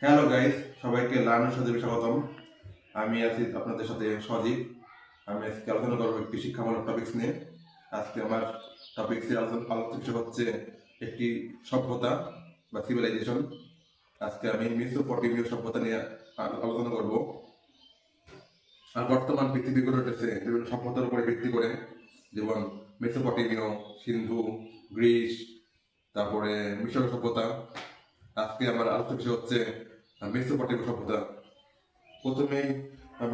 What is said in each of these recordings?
Hello guys, সবাইকে learner সাথে স্বাগতম। আমি আছি আপনাদের সাথে সজীব। আমি আজকে আলোচনা করবো একটি শিক্ষামূলক টপিক্স নিয়ে। আজকে আমার টপিক্সের আলোচনা বিষয় হচ্ছে একটি সভ্যতা বা সিভিলাইজেশন। আজকে আমি মেসোপটেমীয় সভ্যতা নিয়ে আলোচনা করব। আর বর্তমান পৃথিবী গড়ে উঠেছে বিভিন্ন সভ্যতার উপরে ভিত্তি করে, যেমন মেসোপটেমীয়, সিন্ধু, গ্রিস, তারপরে মিশর সভ্যতা। আজকে আমার আলোচনা বিষয় হচ্ছে মেসোপটেমীয় সভ্যতা। প্রথমেই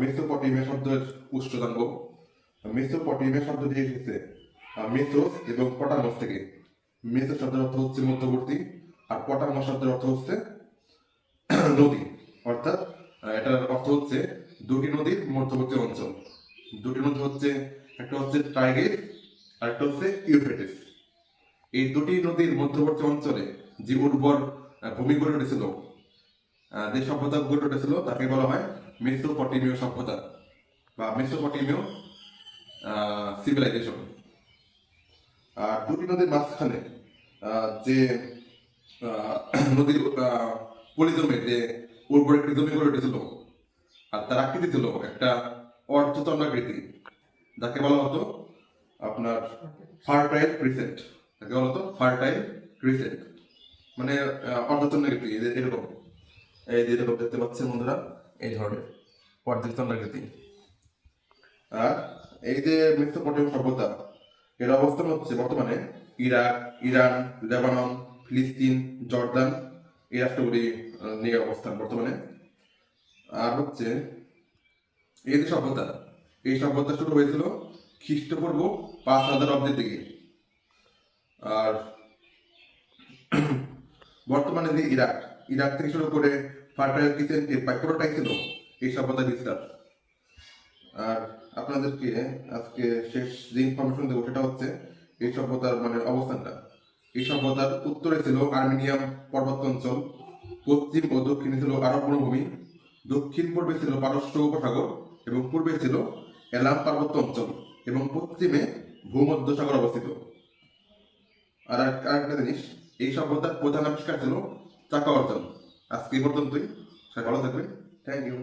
মেসোপটেমিয়া শব্দের উৎস জানবো। মেসোপটেমিয়া শব্দটি এসেছে মেসোস এবং পটামস থেকে। মেসোস শব্দের অর্থ হচ্ছে মধ্যবর্তী, আর পটামস শব্দের অর্থ হচ্ছে নদী। অর্থাৎ এটার অর্থ হচ্ছে দুটি নদীর মধ্যবর্তী অঞ্চল। দুটি নদী হচ্ছে, একটা হচ্ছে টাইগ্রিস আর একটা হচ্ছে ইউফ্রেটিস। এই দুটি নদীর মধ্যবর্তী অঞ্চলে যে উর্বর ভূমি গড়ে উঠেছিল, যে সভ্যতা গড়ে উঠেছিল, তাকে বলা হয় মেসোপটেমীয় সভ্যতা বা মেসোপটেমীয় সিভিলাইজেশন। আর দুটি নদীর মাঝখানে যে নদীর পলিজমে যে উর্বর একটি জমি গড়ে উঠেছিল, আর তার আকৃতি ছিল একটা অর্ধচন্দ্রাকৃতি, যাকে বলা হতো আপনার ফার্টাইল ক্রিসেন্ট। যাকে বলা হতো ফার্টাইল ক্রিসেন্ট, মানে অর্ধচন্দ্রাকৃতি, এরকম। এই যে এরকম দেখতে পাচ্ছেন বন্ধুরা, এই ধরনের অর্ধচন্দ্রাকৃতি। আর এই যে মেসোপটেমীয় সভ্যতা, এর অবস্থান হচ্ছে বর্তমানে ইরাক, ইরান, লেবানন, ফিলিস্তিন, জর্দান, এই রাষ্ট্রগুলি নিয়ে অবস্থান বর্তমানে। আর হচ্ছে এই যে সভ্যতা, এই সভ্যতা শুরু হয়েছিল খ্রিস্টপূর্ব 5000 অব্দের দিকে। আর বর্তমানে যে ইরাক, ইরাক থেকে শুরু করে ফার্টাইল কিচেন পুরোটাই ছিল এই সভ্যতার বিস্তার। আর আপনাদেরকে আজকে শেষ যে ইনফরমেশন দেবো সেটা হচ্ছে এই সভ্যতার মানে অবস্থানটা। এই সভ্যতার উত্তরে ছিল আর্মেনিয়াম পর্বত অঞ্চল, পশ্চিম ও দক্ষিণে ছিল আরব মরুভূমি, দক্ষিণ পূর্বে ছিল পারস্য উপসাগর, এবং পূর্বে ছিল এলাম পার্বত্য অঞ্চল, এবং পশ্চিমে ভূমধ্য সাগর অবস্থিত। আর আরেকটা জিনিস, এই সভ্যতার প্রধান আবিষ্কার ছিল চাকা অর্জন। আজকে এই পর্যন্তই। সবাই ভালো থাকবেন। Thank you.